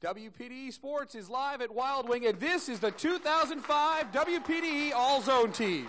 WPDE Sports is live at Wild Wing, and this is the 2005 WPDE All-Zone team.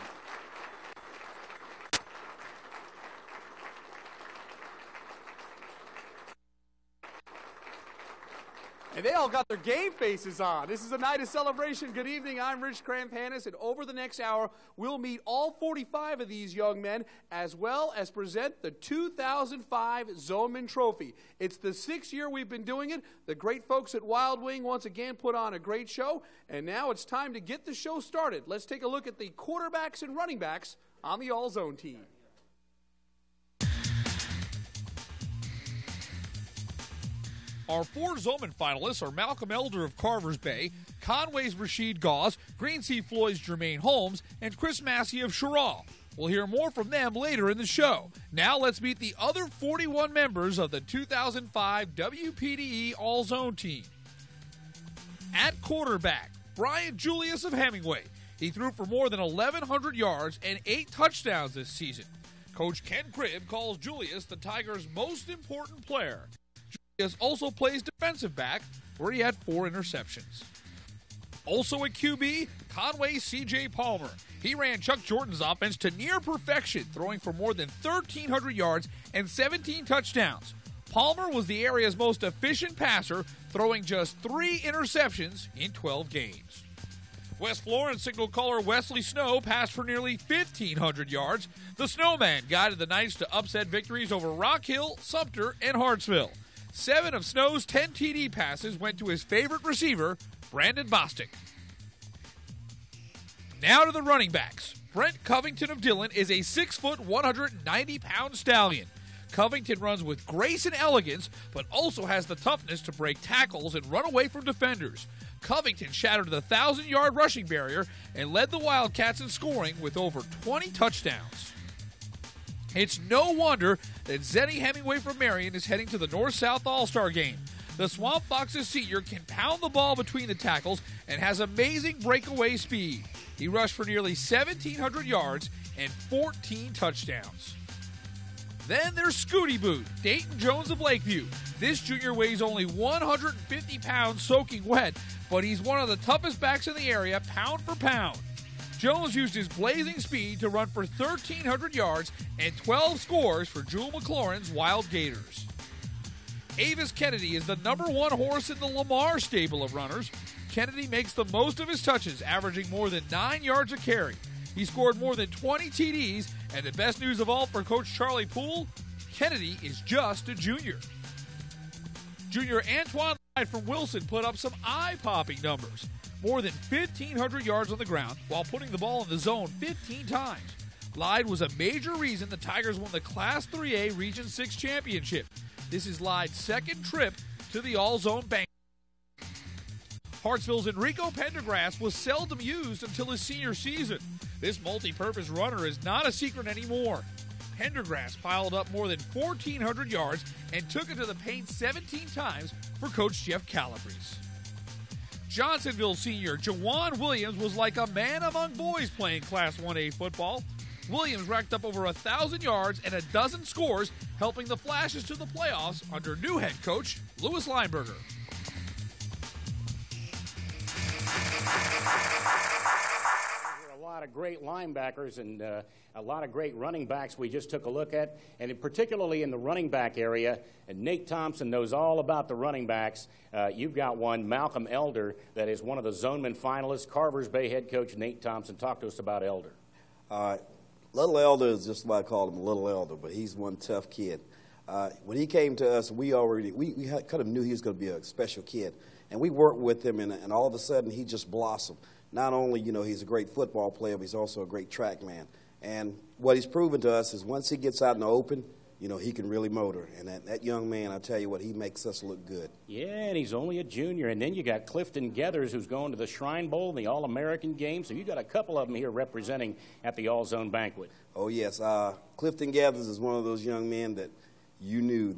And they all got their game faces on. This is a night of celebration. Good evening, I'm Rich Crampanis, and over the next hour, we'll meet all 45 of these young men, as well as present the 2005 Zoneman Trophy. It's the 6th year we've been doing it. The great folks at Wild Wing once again put on a great show, and now it's time to get the show started. Let's take a look at the quarterbacks and running backs on the All-Zone team. Our 4 Zoneman finalists are Malcolm Elder of Carver's Bay, Conway's Racheed Gause, Green Sea Floyd's Jermaine Holmes, and Chris Massey of Cheraw. We'll hear more from them later in the show. Now let's meet the other 41 members of the 2005 WPDE All-Zone team. At quarterback, Brian Julius of Hemingway. He threw for more than 1,100 yards and 8 touchdowns this season. Coach Ken Cribb calls Julius the Tigers' most important player. Julius also plays defensive back, where he had 4 interceptions. Also at QB, Conway's C.J. Palmer. He ran Chuck Jordan's offense to near perfection, throwing for more than 1,300 yards and 17 touchdowns. Palmer was the area's most efficient passer, throwing just 3 interceptions in 12 games. West Florence signal caller Wesley Snow passed for nearly 1,500 yards. The Snowman guided the Knights to upset victories over Rock Hill, Sumter, and Hartsville. 7 of Snow's 10 TD passes went to his favorite receiver, Brandon Bostic. Now to the running backs. Brent Covington of Dillon is a 6-foot, 190-pound stallion. Covington runs with grace and elegance, but also has the toughness to break tackles and run away from defenders. Covington shattered the 1,000-yard rushing barrier and led the Wildcats in scoring with over 20 touchdowns. It's no wonder that Zetty Hemingway from Marion is heading to the North-South All-Star game. The Swamp Foxes senior can pound the ball between the tackles and has amazing breakaway speed. He rushed for nearly 1,700 yards and 14 touchdowns. Then there's Scooty Boot, Dayton Jones of Lakeview. This junior weighs only 150 pounds soaking wet, but he's one of the toughest backs in the area, pound for pound. Jones used his blazing speed to run for 1,300 yards and 12 scores for Jewel McLaurin's Wild Gators. Avis Kennedy is the #1 horse in the Lamar stable of runners. Kennedy makes the most of his touches, averaging more than 9 yards a carry. He scored more than 20 TDs, and the best news of all for Coach Charlie Poole, Kennedy is just a junior. Junior Antwain Lyde from Wilson put up some eye-popping numbers. More than 1,500 yards on the ground while putting the ball in the zone 15 times. Lyde was a major reason the Tigers won the Class 3A Region 6 championship. This is Lyde's 2nd trip to the All-Zone Banquet. Hartsville's Enrico Pendergrass was seldom used until his senior season. This multi-purpose runner is not a secret anymore. Pendergrass piled up more than 1,400 yards and took it to the paint 17 times for Coach Jeff Calabrese. Johnsonville senior Jejuan Williams was like a man among boys playing Class 1A football. Williams racked up over 1,000 yards and a dozen scores, helping the Flashes to the playoffs under new head coach Louis Lineberger. A lot of great linebackers and a lot of great running backs we just took a look at, and particularly in the running back area. And Nate Thompson knows all about the running backs. You've got one, Malcolm Elder, that is one of the Zoneman finalists. Carver's Bay head coach Nate Thompson. Talk to us about Elder. Little Elder is just why I call him Little Elder, but he's one tough kid. When he came to us, we kind of knew he was going to be a special kid. And we worked with him, and all of a sudden he just blossomed. Not only, he's a great football player, but he's also a great track man. And what he's proven to us is once he gets out in the open, he can really motor. And that young man, I tell you what, he makes us look good. Yeah, and he's only a junior. And then you got Clifton Geathers, who's going to the Shrine Bowl and the All-American game. So you got a couple of them here representing at the All-Zone Banquet. Oh, yes. Clifton Geathers is one of those young men that you knew,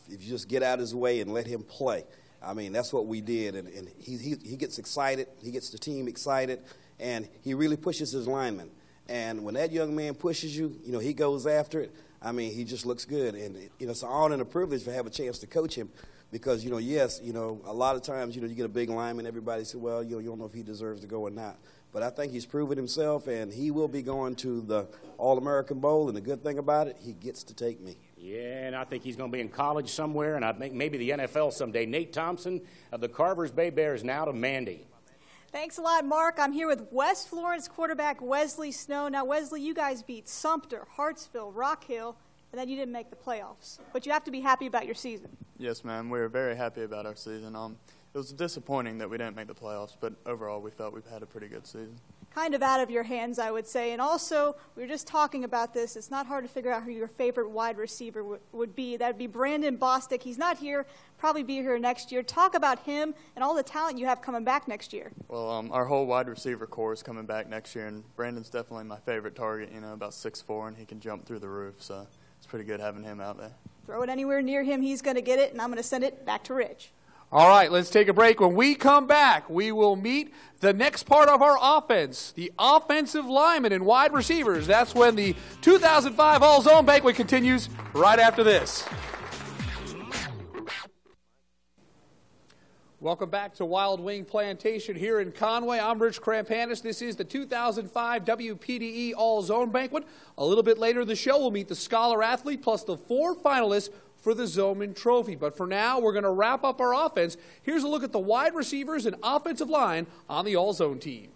if you just get out of his way and let him play. I mean, that's what we did, and he gets excited. He gets the team excited, and he really pushes his linemen. And when that young man pushes you, he goes after it. I mean, he just looks good. And, it's an honor and a privilege to have a chance to coach him because, yes, a lot of times, you get a big lineman, everybody says, well, you don't know if he deserves to go or not. But I think he's proven himself, and he will be going to the All-American Bowl. And the good thing about it, he gets to take me. Yeah, and I think he's going to be in college somewhere, and I think maybe the NFL someday. Nate Thompson of the Carver's Bay Bears, now to Mandy. Thanks a lot, Mark. I'm here with West Florence quarterback Wesley Snow. Now, Wesley, you guys beat Sumter, Hartsville, Rock Hill, and then you didn't make the playoffs. But you have to be happy about your season. Yes, ma'am. We were very happy about our season. It was disappointing that we didn't make the playoffs, but overall we felt we've had a pretty good season. Kind of out of your hands, I would say. And also, we were just talking about this. It's not hard to figure out who your favorite wide receiver would be. That would be Brandon Bostic. He's not here, probably be here next year. Talk about him and all the talent you have coming back next year. Well, our whole wide receiver core is coming back next year, and Brandon's definitely my favorite target, about 6'4", and he can jump through the roof, so it's pretty good having him out there. Throw it anywhere near him, he's going to get it, and I'm going to send it back to Rich. All right, let's take a break. When we come back, we will meet the next part of our offense, the offensive linemen and wide receivers. That's when the 2005 All-Zone Banquet continues right after this. Welcome back to Wild Wing Plantation here in Conway. I'm Rich Krampanis. This is the 2005 WPDE All-Zone Banquet. A little bit later in the show, we'll meet the Scholar Athlete plus the 4 finalists for the Zoneman Trophy. But for now, we're going to wrap up our offense. Here's a look at the wide receivers and offensive line on the All-Zone team.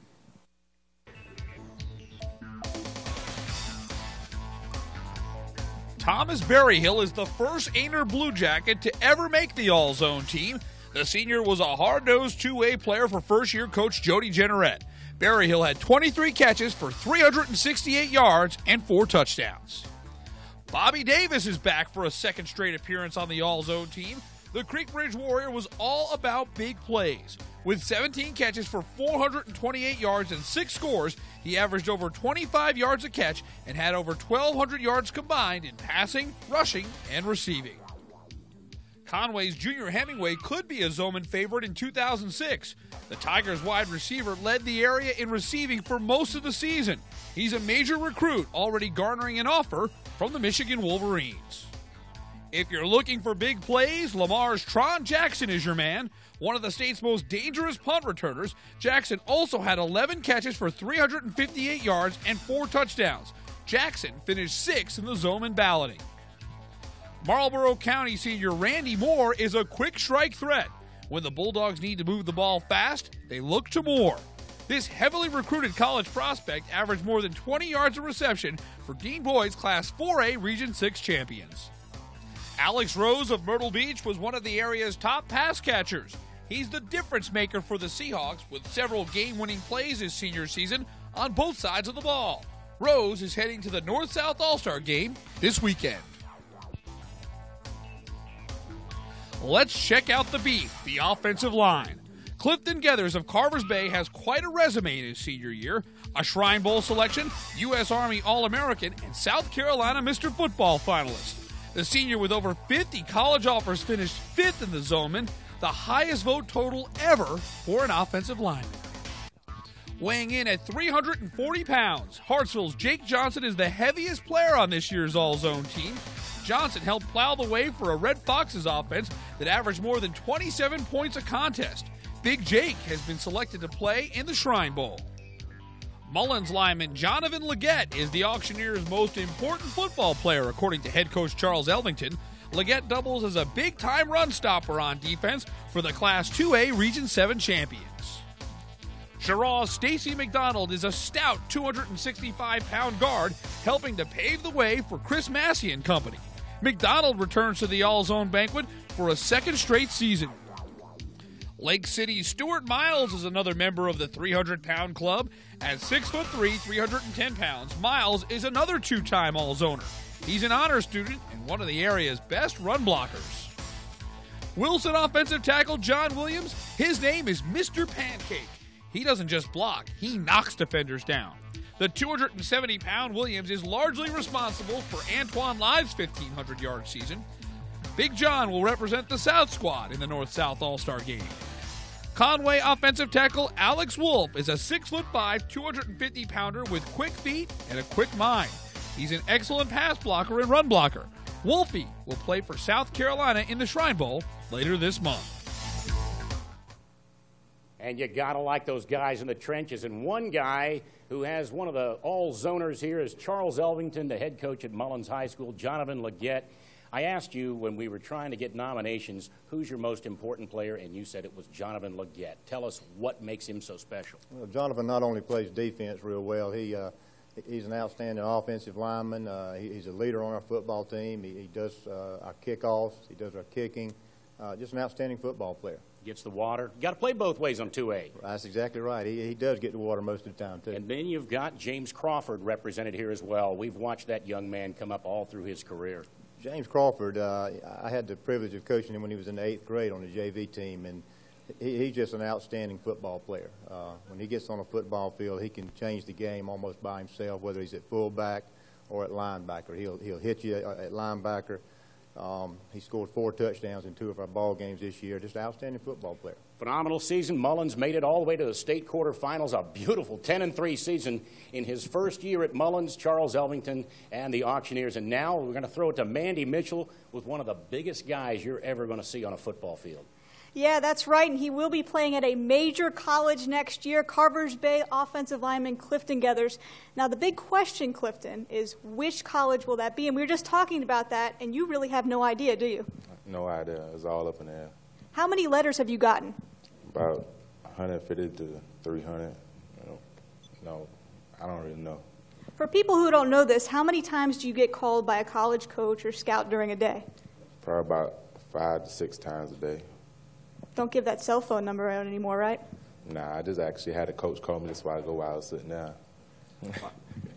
Thomas Berryhill is the first Ainer Blue Jacket to ever make the All-Zone team. The senior was a hard-nosed two-way player for first-year coach Jody Jenneret. Berryhill had 23 catches for 368 yards and 4 touchdowns. Bobby Davis is back for a second straight appearance on the All-Zone team. The Creek Bridge Warrior was all about big plays. With 17 catches for 428 yards and 6 scores, he averaged over 25 yards a catch and had over 1,200 yards combined in passing, rushing, and receiving. Conway's junior Hemingway could be a Zoneman favorite in 2006. The Tigers wide receiver led the area in receiving for most of the season. He's a major recruit, already garnering an offer from the Michigan Wolverines. If you're looking for big plays, Lamar's Tron Jackson is your man. One of the state's most dangerous punt returners, Jackson also had 11 catches for 358 yards and 4 touchdowns. Jackson finished 6th in the Zoneman balloting. Marlboro County senior Randy Moore is a quick strike threat. When the Bulldogs need to move the ball fast, they look to Moore. This heavily recruited college prospect averaged more than 20 yards of reception for Dean Boyd's Class 4A Region 6 champions. Alex Rose of Myrtle Beach was one of the area's top pass catchers. He's the difference maker for the Seahawks with several game-winning plays his senior season on both sides of the ball. Rose is heading to the North-South All-Star game this weekend. Let's check out the beef, the offensive line. Clifton Geathers of Carver's Bay has quite a resume in his senior year. A Shrine Bowl selection, U.S. Army All-American, and South Carolina Mr. Football finalist. The senior with over 50 college offers finished 5th in the Zoneman, the highest vote total ever for an offensive lineman. Weighing in at 340 pounds, Hartsville's Jake Johnson is the heaviest player on this year's All-Zone team. Johnson helped plow the way for a Red Foxes offense that averaged more than 27 points a contest. Big Jake has been selected to play in the Shrine Bowl. Mullins lineman Jonathan Leggett is the Auctioneers' most important football player, according to head coach Charles Elvington. Leggett doubles as a big-time run stopper on defense for the Class 2A Region 7 champions. Cheraw's Stacey McDonald is a stout 265-pound guard, helping to pave the way for Chris Massey and company. McDonald returns to the All-Zone Banquet for a second straight season. Lake City's Stuart Miles is another member of the 300-pound club. At 6'3", 310 pounds, Miles is another 2-time All-Zoner. He's an honor student and one of the area's best run blockers. Wilson offensive tackle John Williams, his name is Mr. Pancake. He doesn't just block, he knocks defenders down. The 270-pound Williams is largely responsible for Antwain Lyde's 1,500-yard season. Big John will represent the South Squad in the North-South All-Star game. Conway offensive tackle Alex Wolfe is a 6'5", 250-pounder with quick feet and a quick mind. He's an excellent pass blocker and run blocker. Wolfe will play for South Carolina in the Shrine Bowl later this month. And you got to like those guys in the trenches. And one guy who has one of the all-zoners here is Charles Elvington, the head coach at Mullins High School, Jonathan Leggett. I asked you when we were trying to get nominations, who's your most important player, and you said it was Jonathan Leggett. Tell us what makes him so special. Well, Jonathan not only plays defense real well, he's an outstanding offensive lineman. He's a leader on our football team. He does our kickoffs. He does our kicking. Just an outstanding football player. Gets the water. You got to play both ways on 2A. That's exactly right. He does get the water most of the time, too. And then you've got James Crawford represented here as well. We've watched that young man come up all through his career. James Crawford, I had the privilege of coaching him when he was in the 8th grade on the JV team, and he's just an outstanding football player. When he gets on a football field, he can change the game almost by himself, whether he's at fullback or at linebacker. He'll hit you at linebacker. He scored 4 touchdowns in 2 of our ball games this year. Just an outstanding football player. Phenomenal season. Mullins made it all the way to the state quarterfinals. A beautiful 10-3 season in his first year at Mullins, Charles Elvington, and the Auctioneers. And now we're going to throw it to Mandy Mitchell with one of the biggest guys you're ever going to see on a football field. Yeah, that's right, and he will be playing at a major college next year, Carver's Bay offensive lineman Clifton Geathers. Now, the big question, Clifton, is which college will that be? And we were just talking about that, and you really have no idea, do you? No idea. It's all up in the air. How many letters have you gotten? About 150 to 300. No, I don't really know. For people who don't know this, how many times do you get called by a college coach or scout during a day? Probably about 5 to 6 times a day. Don't give that cell phone number out anymore, right? Nah, I just actually had a coach call me. That's why I go while I was sitting down.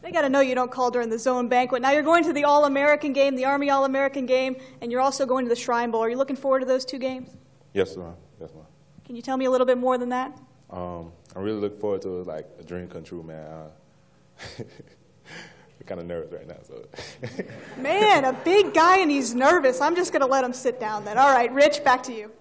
They got to know you don't call during the zone banquet. Now you're going to the All-American game, the Army All-American game, and you're also going to the Shrine Bowl. Are you looking forward to those 2 games? Yes, ma'am. Yes, ma'am. Can you tell me a little bit more than that? I really look forward to it, like a dream come true, man. I'm kind of nervous right now. So. Man, a big guy and he's nervous. I'm just going to let him sit down then. All right, Rich, back to you.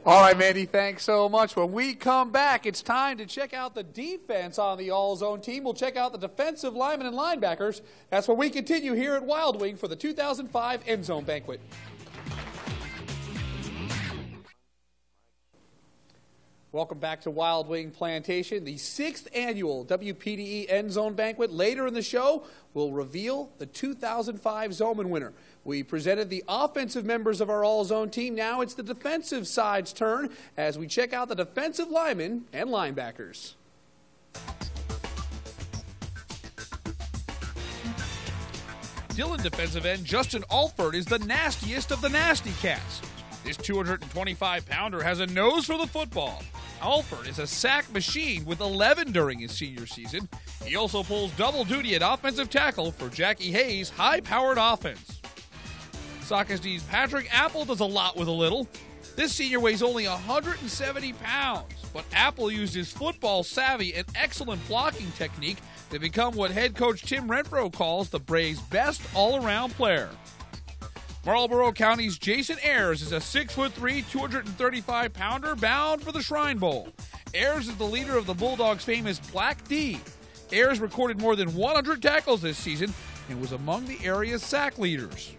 All right, Mandy, thanks so much. When we come back, it's time to check out the defense on the all-zone team. We'll check out the defensive linemen and linebackers. That's when we continue here at Wild Wing for the 2005 End Zone Banquet. Welcome back to Wild Wing Plantation, the 6th annual WPDE End Zone Banquet. Later in the show, we'll reveal the 2005 Zoneman winner. We presented the offensive members of our all-zone team. Now it's the defensive side's turn as we check out the defensive linemen and linebackers. Dillon defensive end Justin Alford is the nastiest of the nasty cats. This 225-pounder has a nose for the football. Alford is a sack machine with 11 during his senior season. He also pulls double duty at offensive tackle for Jackie Hayes' high-powered offense. Socast's Patrick Apple does a lot with a little. This senior weighs only 170 pounds, but Apple used his football savvy and excellent blocking technique to become what head coach Tim Renfro calls the Braves' best all-around player. Marlboro County's Jason Ayers is a 6'3", 235-pounder bound for the Shrine Bowl. Ayers is the leader of the Bulldogs' famous Black D. Ayers recorded more than 100 tackles this season and was among the area's sack leaders.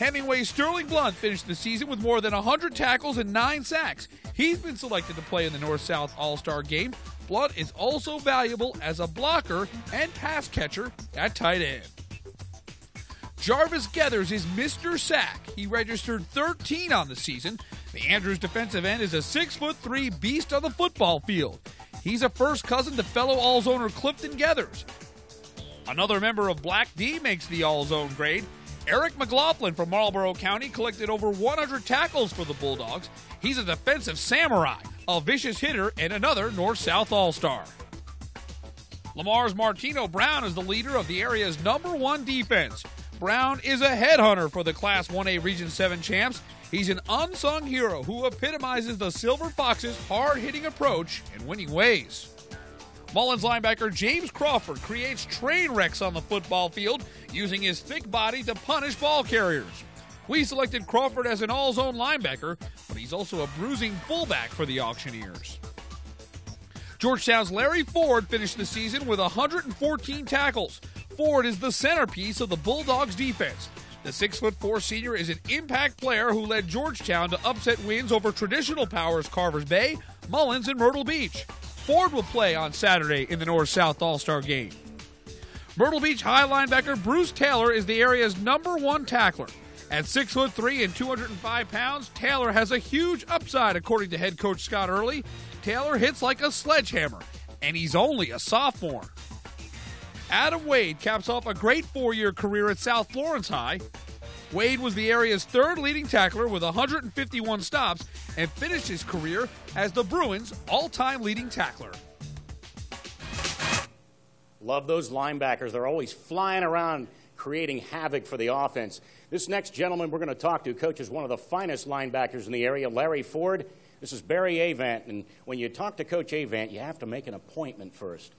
Hemingway's Sterling Blunt finished the season with more than 100 tackles and 9 sacks. He's been selected to play in the North-South All-Star game. Blunt is also valuable as a blocker and pass catcher at tight end. Jarvis Geathers is Mr. Sack. He registered 13 on the season. The Andrews defensive end is a 6'3" beast on the football field. He's a first cousin to fellow all-zoner Clifton Geathers. Another member of Black D makes the all-zone grade. Eric McLaughlin from Marlboro County collected over 100 tackles for the Bulldogs. He's a defensive samurai, a vicious hitter, and another North-South All-Star. Lamar's Martino Brown is the leader of the area's #1 defense. Brown is a headhunter for the Class 1A Region 7 champs. He's an unsung hero who epitomizes the Silver Fox's hard-hitting approach and winning ways. Mullins linebacker James Crawford creates train wrecks on the football field using his thick body to punish ball carriers. We selected Crawford as an all-zone linebacker, but he's also a bruising fullback for the Auctioneers. Georgetown's Larry Ford finished the season with 114 tackles. Ford is the centerpiece of the Bulldogs defense. The 6'4" senior is an impact player who led Georgetown to upset wins over traditional powers Carver's Bay, Mullins, and Myrtle Beach. Ford will play on Saturday in the North-South All-Star game. Myrtle Beach High linebacker Bruce Taylor is the area's #1 tackler. At 6'3" and 205 pounds, Taylor has a huge upside, according to head coach Scott Early. Taylor hits like a sledgehammer, and he's only a sophomore. Adam Wade caps off a great 4-year career at South Florence High. Wade was the area's 3rd leading tackler with 151 stops and finished his career as the Bruins' all-time leading tackler. Love those linebackers. They're always flying around, creating havoc for the offense. This next gentleman we're going to talk to coaches one of the finest linebackers in the area, Larry Ford. This is Barry Avant, and when you talk to Coach Avant, you have to make an appointment first.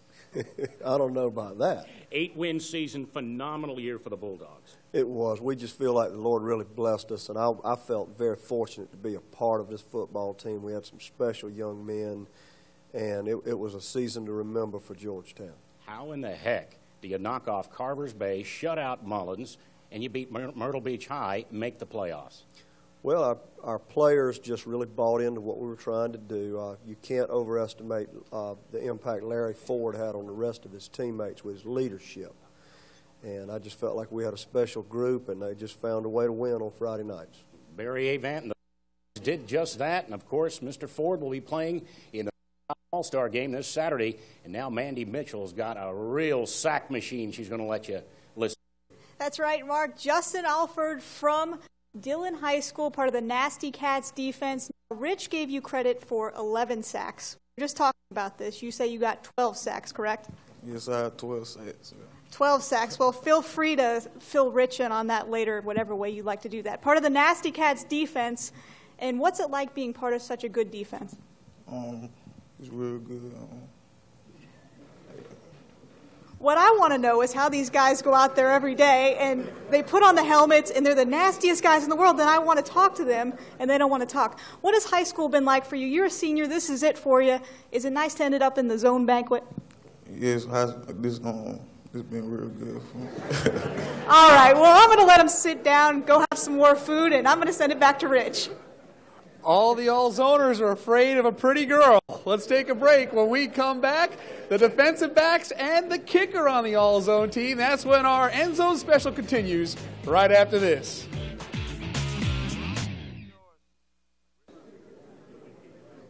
I don't know about that. 8-win season, phenomenal year for the Bulldogs. It was. We just feel like the Lord really blessed us, and I felt very fortunate to be a part of this football team. We had some special young men, and it was a season to remember for Georgetown. How in the heck do you knock off Carver's Bay, shut out Mullins, and you beat Myrtle Beach High, make the playoffs? Well, our players just really bought into what we were trying to do. You can't overestimate the impact Larry Ford had on the rest of his teammates with his leadership. And I just felt like we had a special group, and they just found a way to win on Friday nights. Barry Avant and the did just that, and of course, Mr. Ford will be playing in the All-Star game this Saturday, and now Mandy Mitchell's got a real sack machine she's going to let you listen. That's right, Mark. Justin Alford from Dillon High School, part of the Nasty Cats defense. Rich gave you credit for 11 sacks. We're just talking about this. You say you got 12 sacks, correct? Yes, I had 12 sacks. 12 sacks. Well, feel free to fill Rich in on that later, whatever way you'd like to do that. Part of the Nasty Cats defense, and what's it like being part of such a good defense? It's real good. What I want to know is how these guys go out there every day and they put on the helmets and they're the nastiest guys in the world. Then I want to talk to them and they don't want to talk. What has high school been like for you? You're a senior. This is it for you. Is it nice to end up in the zone banquet? Yes, this been real good for me. All right. Well, I'm going to let them sit down, go have some more food, and I'm going to send it back to Rich. All the All-Zoners are afraid of a pretty girl. Let's take a break. When we come back, the defensive backs and the kicker on the All-Zone team. That's when our End Zone special continues right after this.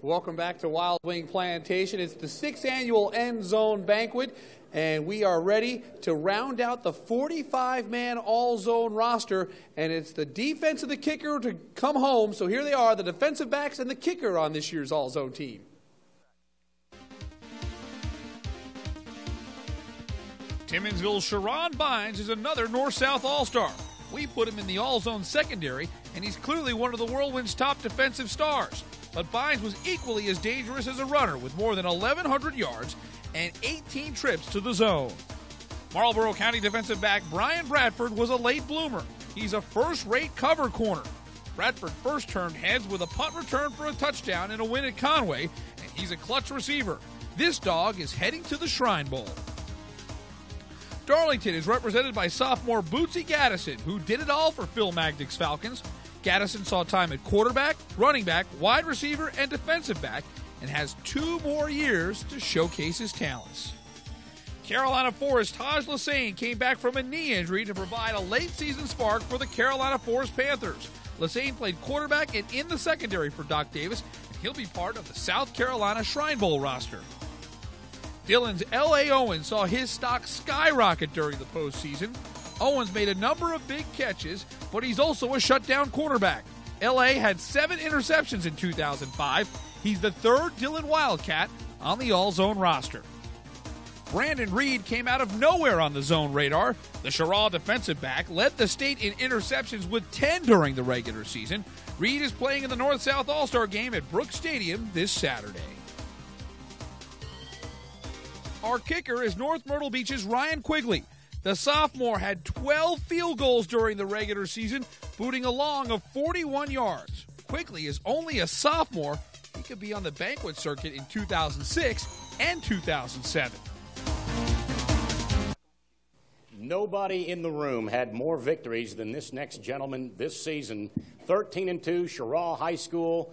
Welcome back to Wild Wing Plantation. It's the 6th annual End Zone Banquet, and we are ready to round out the 45-man all-zone roster, and it's the defense and the kicker to come home. So here they are, the defensive backs and the kicker on this year's all-zone team. Timminsville's Sharon Bynes is another North-South All-Star. We put him in the all-zone secondary, and he's clearly one of the Whirlwind's top defensive stars. But Bynes was equally as dangerous as a runner with more than 1,100 yards and 18 trips to the zone. Marlboro County defensive back Brian Bradford was a late bloomer. He's a first-rate cover corner. Bradford first turned heads with a punt return for a touchdown in a win at Conway, and he's a clutch receiver. This dog is heading to the Shrine Bowl. Darlington is represented by sophomore Bootsy Gaddison, who did it all for Phil Magdick's Falcons. Gaddison saw time at quarterback, running back, wide receiver, and defensive back, and has 2 more years to showcase his talents. Carolina Forest Taj Lassane came back from a knee injury to provide a late-season spark for the Carolina Forest Panthers. Lassane played quarterback and in the secondary for Doc Davis, and he'll be part of the South Carolina Shrine Bowl roster. Dillon's L.A. Owens saw his stock skyrocket during the postseason. Owens made a number of big catches, but he's also a shutdown quarterback. L.A. had 7 interceptions in 2005. He's the 3rd Dillon Wildcat on the all-zone roster. Brandon Reed came out of nowhere on the zone radar. The Cheraw defensive back led the state in interceptions with 10 during the regular season. Reed is playing in the North-South All-Star game at Brooks Stadium this Saturday. Our kicker is North Myrtle Beach's Ryan Quigley. The sophomore had 12 field goals during the regular season, booting a long of 41 yards. Quigley is only a sophomore. He could be on the banquet circuit in 2006 and 2007. Nobody in the room had more victories than this next gentleman this season. 13-2, Cheraw High School,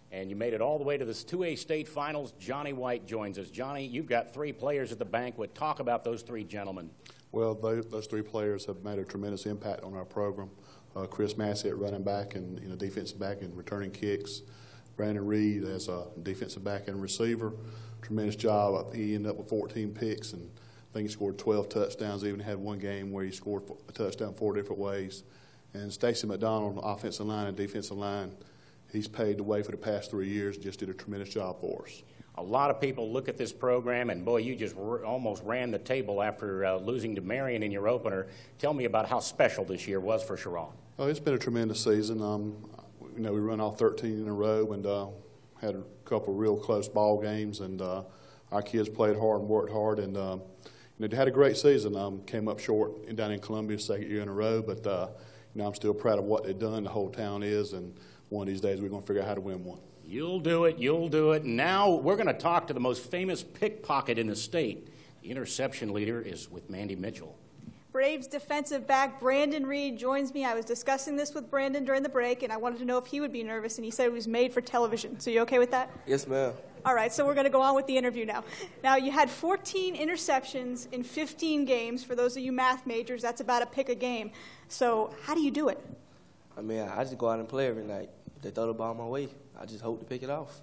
and you made it all the way to this 2A state finals. Johnny White joins us. Johnny, you've got 3 players at the banquet. Talk about those 3 gentlemen. Well, those 3 players have made a tremendous impact on our program. Chris Massey at running back and defensive back and returning kicks. Brandon Reed as a defensive back and receiver. Tremendous job. He ended up with 14 picks, and I think he scored 12 touchdowns. He even had one game where he scored a touchdown 4 different ways. And Stacey McDonald on the offensive line and defensive line, he's paved the way for the past 3 years and just did a tremendous job for us. A lot of people look at this program, and boy, you just almost ran the table after losing to Marion in your opener. Tell me about how special this year was for Cheraw. Oh, it's been a tremendous season. We run off 13 in a row and had a couple of real close ball games, and our kids played hard and worked hard, and they had a great season. Came up short down in Columbia, 2nd year in a row, but I'm still proud of what they've done. The whole town is, and one of these days we're going to figure out how to win one. You'll do it. You'll do it. Now we're going to talk to the most famous pickpocket in the state. The interception leader is with Mandy Mitchell. Braves defensive back Brandon Reed joins me. I was discussing this with Brandon during the break, and I wanted to know if he would be nervous, and he said it was made for television. So you okay with that? Yes, ma'am. All right, so we're going to go on with the interview now. Now, you had 14 interceptions in 15 games. For those of you math majors, that's about a pick a game. So how do you do it? I mean, I just go out and play every night. If they throw the ball my way, I just hope to pick it off.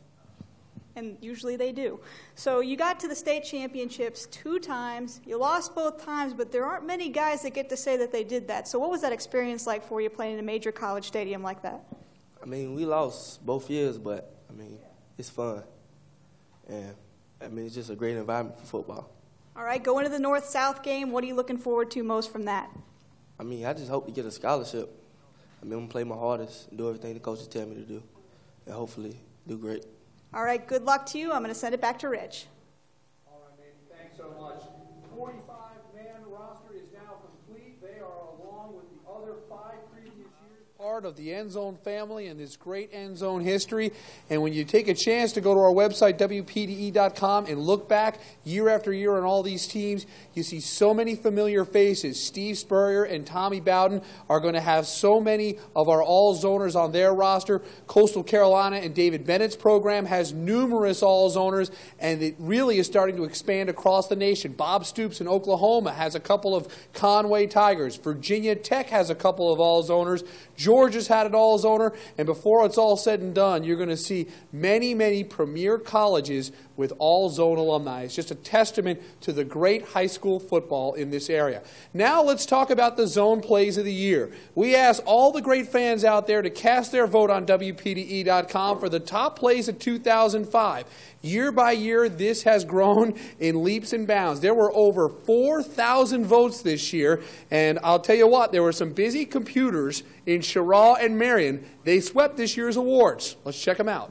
And usually they do. So you got to the state championships 2 times. You lost both times, but there aren't many guys that get to say that they did that. So what was that experience like for you playing in a major college stadium like that? I mean, we lost both years, but, I mean, it's fun. And, I mean, it's just a great environment for football. All right, going to the North-South game, what are you looking forward to most from that? I mean, I just hope to get a scholarship. I mean, I'm going to play my hardest and do everything the coaches tell me to do, and hopefully do great. All right, good luck to you. I'm going to send it back to Rich. All right, Mandy, thanks so much. 45-man roster is now complete. They are along with the other 5 previous years part of the End Zone family and this great End Zone history. And when you take a chance to go to our website, WPDE.com, and look back year after year on all these teams, you see so many familiar faces. Steve Spurrier and Tommy Bowden are going to have so many of our all-zoners on their roster. Coastal Carolina and David Bennett's program has numerous all-zoners, and it really is starting to expand across the nation. Bob Stoops in Oklahoma has a couple of Conway Tigers. Virginia Tech has a couple of all-zoners. Georgia's had an all-zoner, and before it's all said and done, you're going to see many, many premier colleges with all-zone alumni. It's just a testament to the great high school football in this area. Now let's talk about the zone plays of the year. We asked all the great fans out there to cast their vote on WPDE.com for the top plays of 2005. Year by year, this has grown in leaps and bounds. There were over 4,000 votes this year, and I'll tell you what, there were some busy computers in Cheraw and Marion. They swept this year's awards. Let's check them out.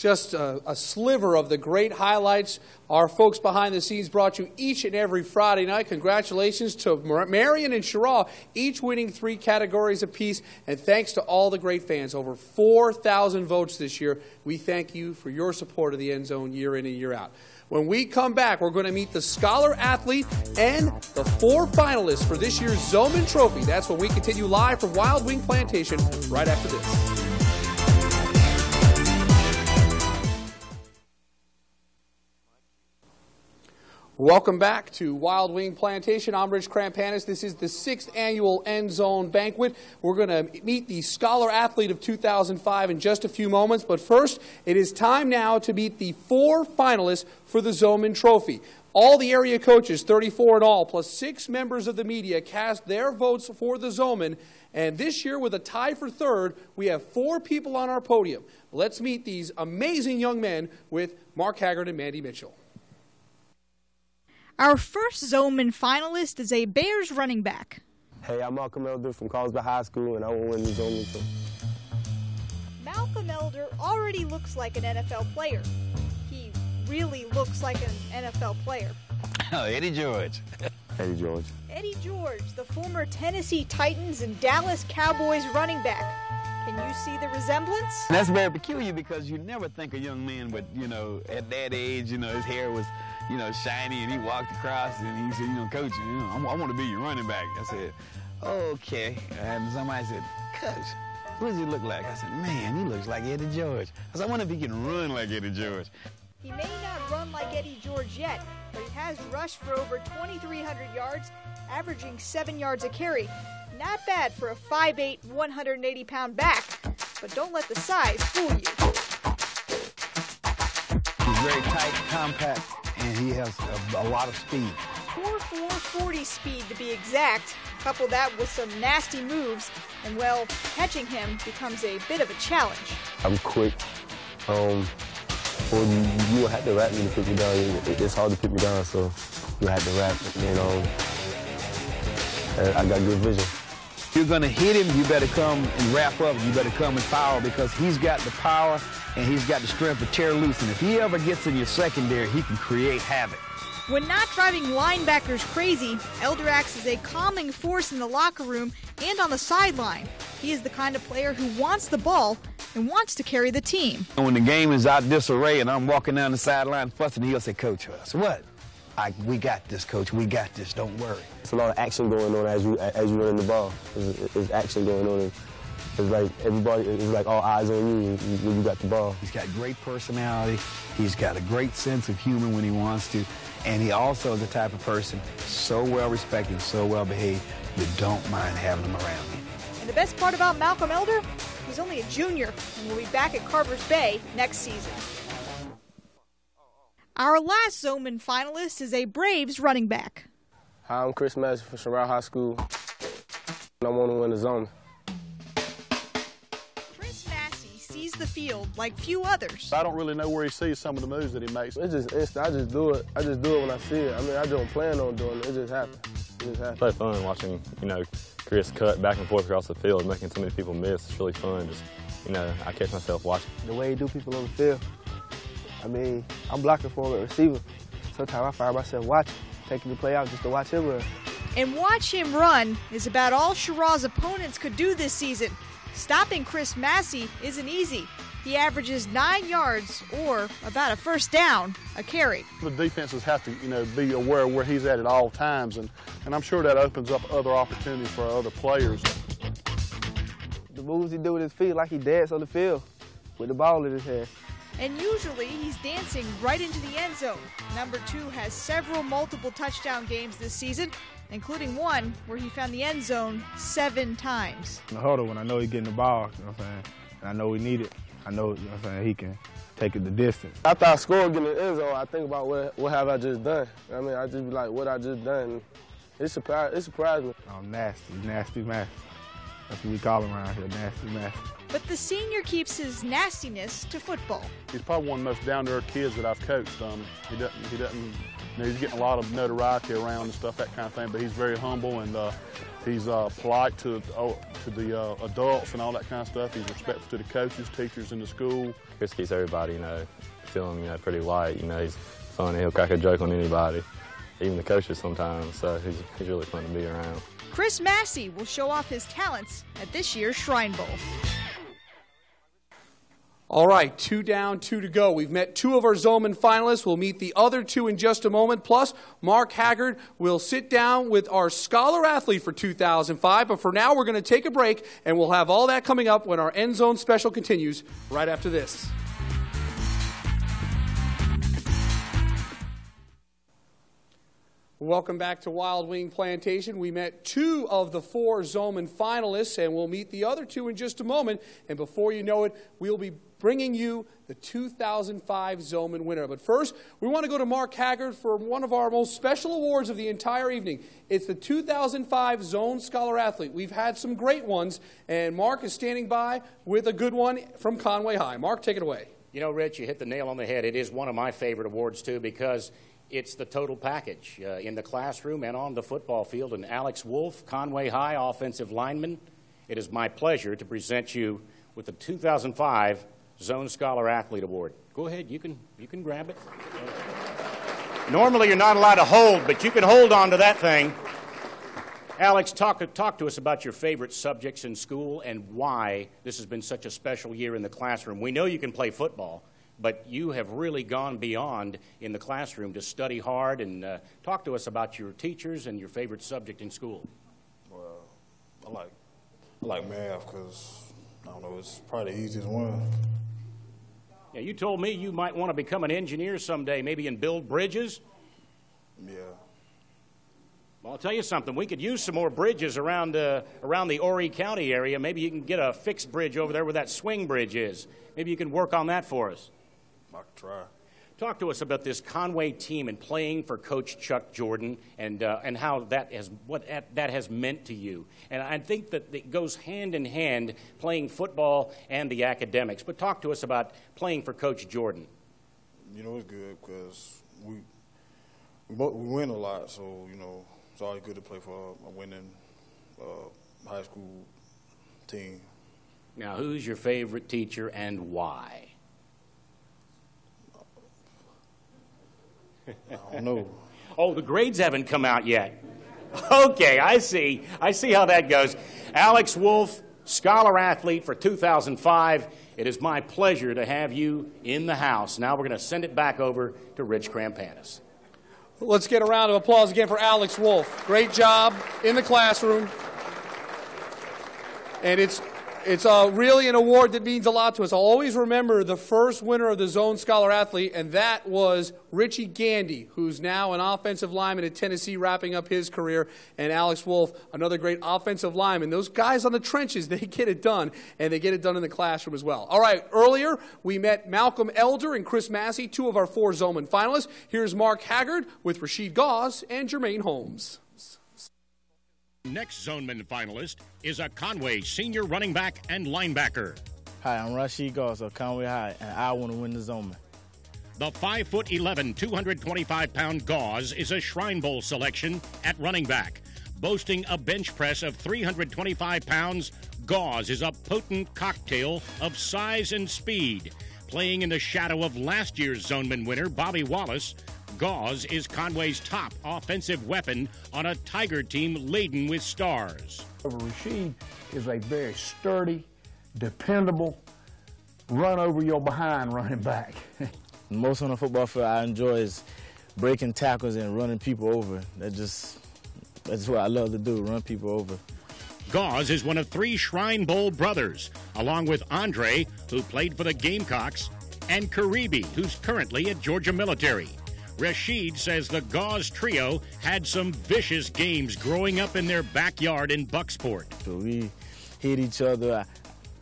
just a sliver of the great highlights our folks behind the scenes brought you each and every Friday night. Congratulations to Marion and Cheraw, each winning 3 categories apiece. And thanks to all the great fans, over 4,000 votes this year. We thank you for your support of the End Zone year in and year out. When we come back, we're going to meet the scholar athlete and the 4 finalists for this year's Zoneman Trophy. That's when we continue live from Wild Wing Plantation right after this. Welcome back to Wild Wing Plantation. I'm Rich Krampanis. This is the 6th annual End Zone Banquet. We're going to meet the Scholar Athlete of 2005 in just a few moments. But first, it is time now to meet the 4 finalists for the Zoneman Trophy. All the area coaches, 34 in all, plus 6 members of the media, cast their votes for the Zoneman. And this year, with a tie for 3rd, we have 4 people on our podium. Let's meet these amazing young men with Mark Haggard and Mandy Mitchell. Our first Zoneman finalist is a Bears running back. Hey, I'm Malcolm Elder from Carver High School, and I want to win the Zoneman Trophy. Malcolm Elder already looks like an NFL player. He really looks like an NFL player. Oh, Eddie George. Eddie George. Eddie George, the former Tennessee Titans and Dallas Cowboys running back. Can you see the resemblance? And that's very peculiar because you never think a young man would, at that age, his hair was, shiny, and he walked across and he said, Coach, I want to be your running back. I said, okay. And somebody said, Coach, what does he look like? I said, man, he looks like Eddie George. I said, I wonder if he can run like Eddie George. He may not run like Eddie George yet, but he has rushed for over 2,300 yards, averaging 7 yards a carry. Not bad for a 5'8", 180-pound back, but don't let the size fool you. He's very tight, compact, and he has a lot of speed. 4.4 40 speed to be exact. Couple that with some nasty moves, and well, catching him becomes a bit of a challenge. I'm quick. Well, you have to rap me to pick me down. It's hard to pick me down, so you have to rap. I got good vision. You're going to hit him, you better come and wrap up, you better come and power because he's got the power and he's got the strength to tear loose. And if he ever gets in your secondary, he can create havoc. When not driving linebackers crazy, Elder acts as a calming force in the locker room and on the sideline. He is the kind of player who wants the ball and wants to carry the team. When the game is out disarray and I'm walking down the sideline fussing, he'll say, Coach, so what? We got this, Coach. We got this. Don't worry. It's a lot of action going on as you run the ball. There's action going on. It's like everybody. It's like all eyes on you when you got the ball. He's got great personality. He's got a great sense of humor when he wants to, and he also is the type of person so well respected, so well behaved, you don't mind having him around you. And the best part about Malcolm Elder, he's only a junior and will be back at Carver's Bay next season. Our last Zoneman finalist is a Braves running back. Hi, I'm Chris Massey from Cheraw High School, and I want to win the zone. Chris Massey sees the field like few others. I don't really know where he sees some of the moves that he makes. It's just instant. I just do it. I just do it when I see it. I mean, I don't plan on doing it. It just happens. It just happens. It's really fun watching, Chris cut back and forth across the field, making so many people miss. It's really fun. Just, I catch myself watching. The way he do people on the field. I mean, I'm blocking for him at receiver. Sometimes I find myself watching, taking the play out just to watch him run. And watch him run is about all Cheraw's opponents could do this season. Stopping Chris Massey isn't easy. He averages 9 yards, or about a first down, a carry. The defenses have to, be aware of where he's at all times, and I'm sure that opens up other opportunities for other players. The moves he do with his feet, like he dance on the field with the ball in his hand. And usually he's dancing right into the end zone. Number 2 has several multiple touchdown games this season, including one where he found the end zone 7 times. In the huddle, when I know he's getting the ball, and I know we need it, I know, he can take it the distance. After I score getting the end zone, I think about what have I just done. I mean, I just be like, what I just done. It surprised me. I'm nasty, nasty. That's what we call him around here, nasty. But the senior keeps his nastiness to football. He's probably one of the most down-to-earth kids that I've coached. He doesn't, you know, he's getting a lot of notoriety around and stuff, that kind of thing, but he's very humble and he's polite to the adults and all that kind of stuff. He's respectful to the coaches, teachers in the school. Chris keeps everybody, you know, feeling, you know, pretty light. You know, he's funny. He'll crack a joke on anybody, even the coaches sometimes. So he's really fun to be around. Chris Massey will show off his talents at this year's Shrine Bowl. All right, 2 down, 2 to go. We've met 2 of our Zoneman finalists. We'll meet the other 2 in just a moment. Plus, Mark Haggard will sit down with our scholar athlete for 2005. But for now, we're going to take a break, and we'll have all that coming up when our End Zone special continues right after this. Welcome back to Wild Wing Plantation. We met 2 of the 4 Zoneman finalists, and we'll meet the other 2 in just a moment. And before you know it, we'll be bringing you the 2005 Zoneman winner. But first, we want to go to Mark Haggard for one of our most special awards of the entire evening. It's the 2005 Zone Scholar Athlete. We've had some great ones, and Mark is standing by with a good one from Conway High. Mark, take it away. You know, Rich, you hit the nail on the head. It is one of my favorite awards, too, because it's the total package in the classroom and on the football field. And Alex Wolfe, Conway High offensive lineman, it is my pleasure to present you with the 2005 Zone Scholar Athlete Award. Go ahead, you can grab it. Normally you're not allowed to hold, but you can hold on to that thing. Alex, talk to us about your favorite subjects in school and why this has been such a special year in the classroom. We know you can play football, but you have really gone beyond in the classroom to study hard, and talk to us about your teachers and your favorite subject in school. Well, I like math because, I don't know, it's probably the easiest one. Yeah, you told me you might want to become an engineer someday, maybe and build bridges. Yeah. Well, I'll tell you something. We could use some more bridges around the Horry County area. Maybe you can get a fixed bridge over there where that swing bridge is. Maybe you can work on that for us. I could try. Talk to us about this Conway team and playing for Coach Chuck Jordan and how that has meant to you. And I think that it goes hand in hand, playing football and the academics. But talk to us about playing for Coach Jordan. You know, it's good because we win a lot, so, you know, it's always good to play for a winning high school team. Now, who's your favorite teacher and why? I don't know. Oh, the grades haven't come out yet. Okay, I see how that goes. Alex Wolfe, Scholar Athlete for 2005. It is my pleasure to have you in the house. Now we're going to send it back over to Rich Krampanis. Let's get a round of applause again for Alex Wolfe. Great job in the classroom. And it's really an award that means a lot to us. I'll always remember the first winner of the Zone Scholar Athlete, and that was Racheed Gause, who's now an offensive lineman at Tennessee, wrapping up his career, and Alex Wolfe, another great offensive lineman. Those guys on the trenches, they get it done, and they get it done in the classroom as well. All right, earlier we met Malcolm Elder and Chris Massey, 2 of our 4 Zoneman finalists. Here's Mark Haggard with Racheed Gause and Jermaine Holmes. Next Zoneman finalist is a Conway senior running back and linebacker. Hi, I'm Racheed Gause of Conway High, and I want to win the Zoneman. The 5'11", 225-pound Gause is a Shrine Bowl selection at running back. Boasting a bench press of 325 pounds, Gause is a potent cocktail of size and speed. Playing in the shadow of last year's Zoneman winner, Bobby Wallace, Gause is Conway's top offensive weapon on a Tiger team laden with stars. Racheed is a very sturdy, dependable, run-over-your-behind running back. Most on the football field I enjoy is breaking tackles and running people over. That's what I love to do, run people over. Gause is one of 3 Shrine Bowl brothers, along with Andre, who played for the Gamecocks, and Karibi, who's currently at Georgia Military. Racheed says the Gause trio had some vicious games growing up in their backyard in Bucksport. So we hit each other,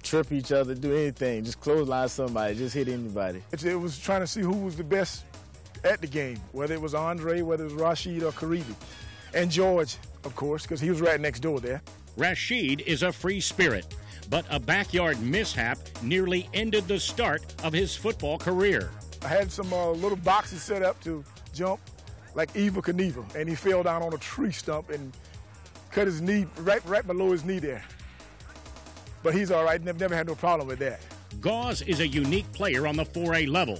trip each other, do anything, just clothesline somebody, just hit anybody. It was trying to see who was the best at the game, whether it was Andre, whether it was Racheed or Karibi. And George, of course, because he was right next door there. Racheed is a free spirit, but a backyard mishap nearly ended the start of his football career. I had some little boxes set up to jump like Evel Knievel, and he fell down on a tree stump and cut his knee right below his knee there. But he's all right, never had no problem with that. Gause is a unique player on the 4A level.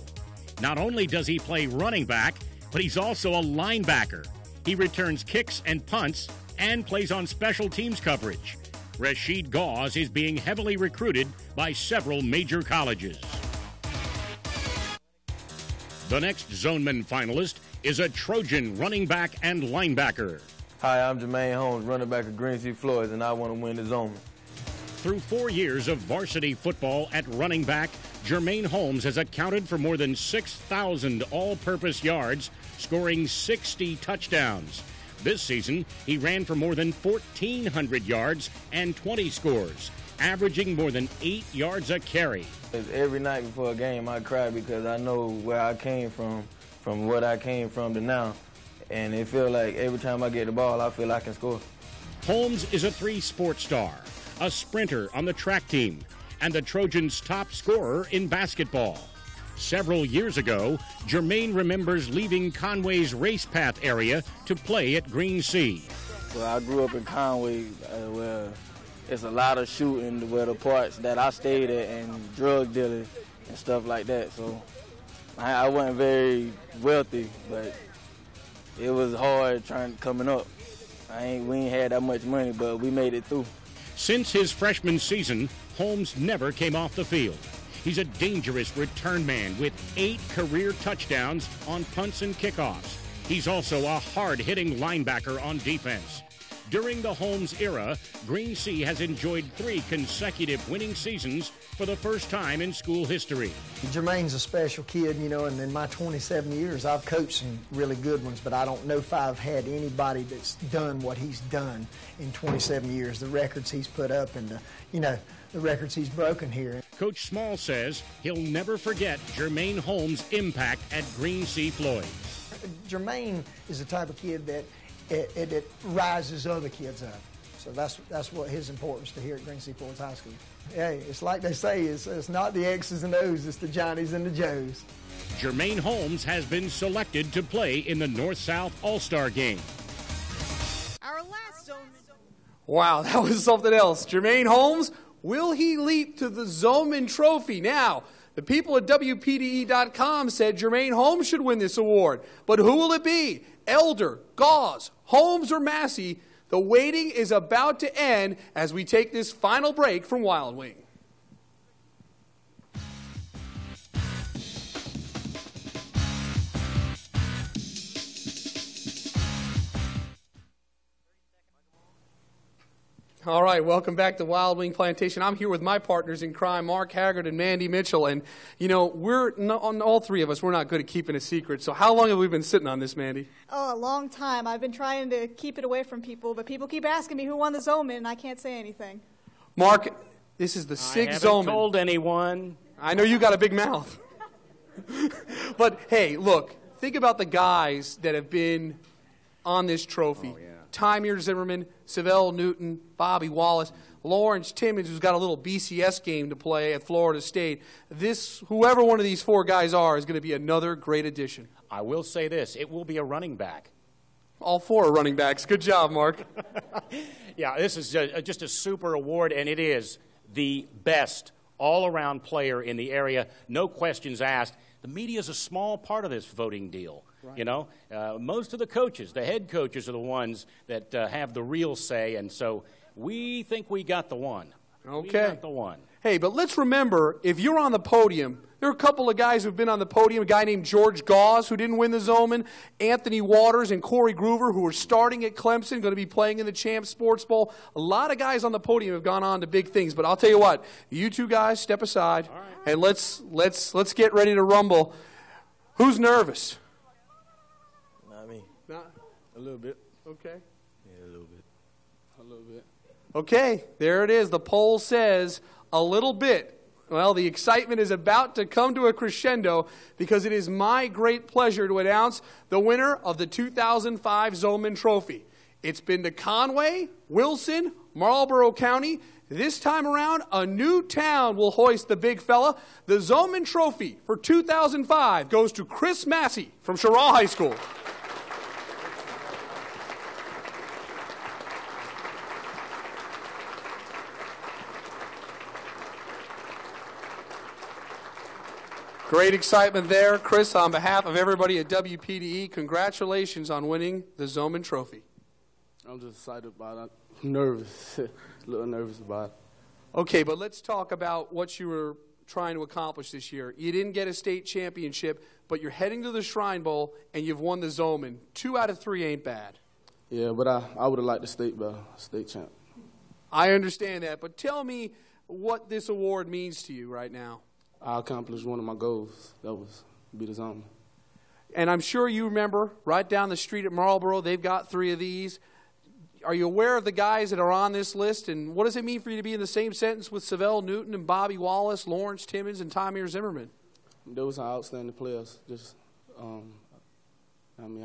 Not only does he play running back, but he's also a linebacker. He returns kicks and punts and plays on special teams coverage. Racheed Gause is being heavily recruited by several major colleges. The next Zoneman finalist is a Trojan running back and linebacker. Hi, I'm Jermaine Holmes, running back of Green Sea Floyd, and I want to win the Zoneman. Through 4 years of varsity football at running back, Jermaine Holmes has accounted for more than 6,000 all-purpose yards, scoring 60 touchdowns. This season, he ran for more than 1,400 yards and 20 scores, averaging more than 8 yards a carry. Every night before a game, I cry because I know where I came from what I came from to now. And it feels like every time I get the ball, I feel I can score. Holmes is a 3-sport star, a sprinter on the track team, and the Trojans' top scorer in basketball. Several years ago, Jermaine remembers leaving Conway's race path area to play at Green Sea. Well, I grew up in Conway, where it's a lot of shooting, where the parts that I stayed at, and drug dealing and stuff like that. So I wasn't very wealthy, but it was hard coming up. We ain't had that much money, but we made it through. Since his freshman season, Holmes never came off the field. He's a dangerous return man with 8 career touchdowns on punts and kickoffs. He's also a hard-hitting linebacker on defense. During the Holmes era, Green Sea has enjoyed 3 consecutive winning seasons for the first time in school history. Jermaine's a special kid, you know, and in my 27 years, I've coached some really good ones, but I don't know if I've had anybody that's done what he's done in 27 years. The records he's put up and, the records he's broken here. Coach Small says he'll never forget Jermaine Holmes' impact at Green Sea Floyd. Jermaine is the type of kid that it rises other kids up. So that's what his importance to here at Green Sea Floyd's High School. Hey, it's like they say, it's not the X's and O's, it's the Johnnies and the Joes. Jermaine Holmes has been selected to play in the North-South All-Star Game. Our last zone. Wow, that was something else. Jermaine Holmes, will he leap to the Zoneman Trophy? Now, the people at WPDE.com said Jermaine Holmes should win this award. But who will it be? Elder, Gause, Holmes, or Massey? The waiting is about to end as we take this final break from Wild Wing. All right, welcome back to Wild Wing Plantation. I'm here with my partners in crime, Mark Haggard and Mandy Mitchell. And, all 3 of us, we're not good at keeping a secret. So how long have we been sitting on this, Mandy? Oh, a long time. I've been trying to keep it away from people, but people keep asking me who won the Zoneman, and I can't say anything. Mark, this is the 6th Zoneman. I haven't told anyone. I know you got a big mouth. But, hey, look, think about the guys that have been on this trophy. Oh, yeah. Tymier Zimmerman, Savell Newton, Bobby Wallace, Lawrence Timmons, who's got a little BCS game to play at Florida State. Whoever one of these 4 guys is going to be another great addition. I will say this, it will be a running back. All 4 are running backs. Good job, Mark. Yeah, this is just a super award, and it is the best all-around player in the area. No questions asked. The media is a small part of this voting deal. Right. Most of the coaches, the head coaches, are the ones that have the real say, and so we think we got the one. Okay. We got the one. Hey, but let's remember, if you're on the podium, there are a couple of guys who've been on the podium, a guy named George Gause, who didn't win the Zoneman, Anthony Waters and Corey Groover, who are starting at Clemson, going to be playing in the Champs Sports Bowl. A lot of guys on the podium have gone on to big things, but I'll tell you what, you 2 guys step aside, and let's get ready to rumble. Who's nervous? A little bit. Okay. Yeah, a little bit. A little bit. Okay, there it is. The poll says a little bit. Well, the excitement is about to come to a crescendo because it is my great pleasure to announce the winner of the 2005 Zoneman Trophy. It's been to Conway, Wilson, Marlboro County. This time around, a new town will hoist the big fella. The Zoneman Trophy for 2005 goes to Chris Massey from Cheraw High School. Great excitement there. Chris, on behalf of everybody at WPDE, congratulations on winning the Zoneman Trophy. I'm just excited about it. I'm nervous, a little nervous about it. Okay, but let's talk about what you were trying to accomplish this year. You didn't get a state championship, but you're heading to the Shrine Bowl, and you've won the Zoneman. 2 out of 3 ain't bad. Yeah, but I would have liked the state champ. I understand that, but tell me what this award means to you right now. I accomplished one of my goals. That was be the Zoneman. And I'm sure you remember, right down the street at Marlboro, they've got 3 of these. Are you aware of the guys that are on this list, and what does it mean for you to be in the same sentence with Savell Newton and Bobby Wallace, Lawrence Timmons, and Tomir Zimmerman? Those are outstanding players. Just, I don't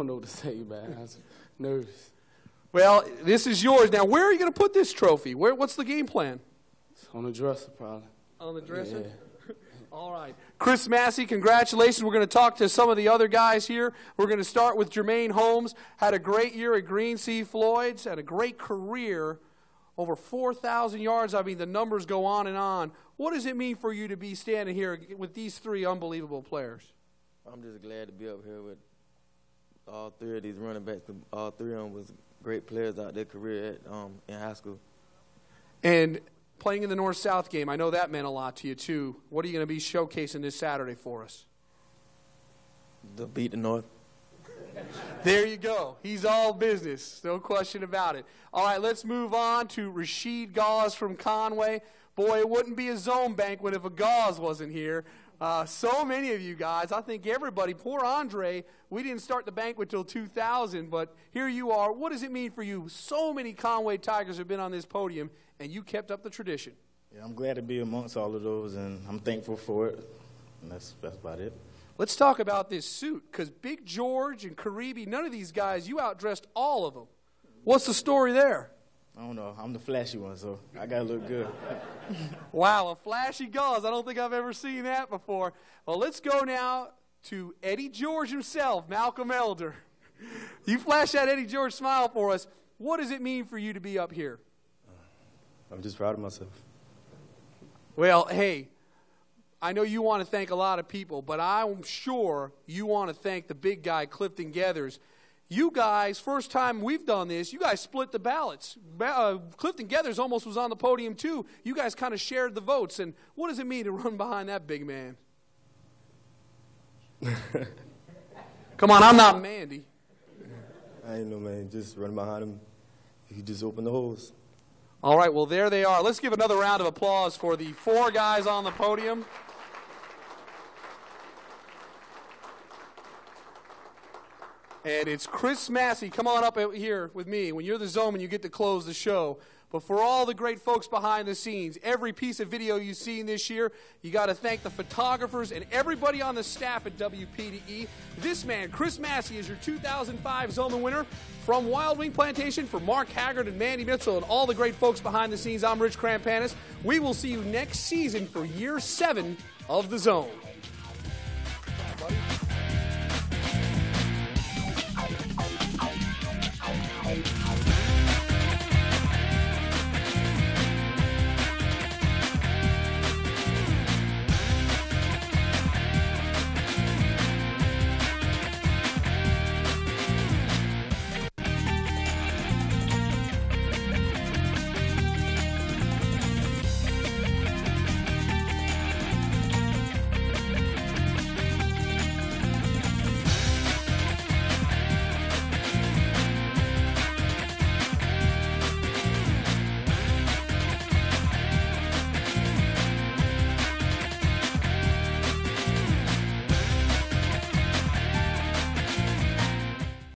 know what to say, man. I was nervous. Well, this is yours. Now, where are you going to put this trophy? What's the game plan? On the dresser, probably. On the dresser? Yeah. All right. Chris Massey, congratulations. We're going to talk to some of the other guys here. We're going to start with Jermaine Holmes. Had a great year at Green Sea Floyd's. Had a great career. Over 4,000 yards. I mean, the numbers go on and on. What does it mean for you to be standing here with these 3 unbelievable players? I'm just glad to be up here with all 3 of these running backs. All 3 of them was great players out their career in high school. And playing in the North-South game, I know that meant a lot to you, too. What are you going to be showcasing this Saturday for us? To beat the North. There you go. He's all business. No question about it. All right, let's move on to Racheed Gause from Conway. Boy, it wouldn't be a zone banquet if a Gause wasn't here. So many of you guys, I think everybody, poor Andre, we didn't start the banquet till 2000, but here you are. What does it mean for you? So many Conway Tigers have been on this podium, and you kept up the tradition. Yeah, I'm glad to be amongst all of those, and I'm thankful for it, and that's about it. Let's talk about this suit, because Big George and Karibi, none of these guys, you outdressed all of them. What's the story there? I don't know. I'm the flashy one, so I got to look good. Wow, a flashy Gause. I don't think I've ever seen that before. Well, let's go now to Eddie George himself, Malcolm Elder. You flash that Eddie George smile for us. What does it mean for you to be up here? I'm just proud of myself. Well, hey, I know you want to thank a lot of people, but I'm sure you want to thank the big guy, Clifton Geathers. You guys, first time we've done this, you guys split the ballots. Clifton Geathers almost was on the podium, too. You guys kind of shared the votes. And what does it mean to run behind that big man? Come on, I'm not Mandy. I ain't no man. Just run behind him. You just open the holes. All right, well, there they are. Let's give another round of applause for the 4 guys on the podium. And it's Chris Massey. Come on up here with me. When you're the Zoneman, you get to close the show. But for all the great folks behind the scenes, every piece of video you've seen this year, you got to thank the photographers and everybody on the staff at WPDE. This man, Chris Massey, is your 2005 Zoneman winner. From Wild Wing Plantation, for Mark Haggard and Mandy Mitchell and all the great folks behind the scenes, I'm Rich Krampanis. We will see you next season for year 7 of the Zone.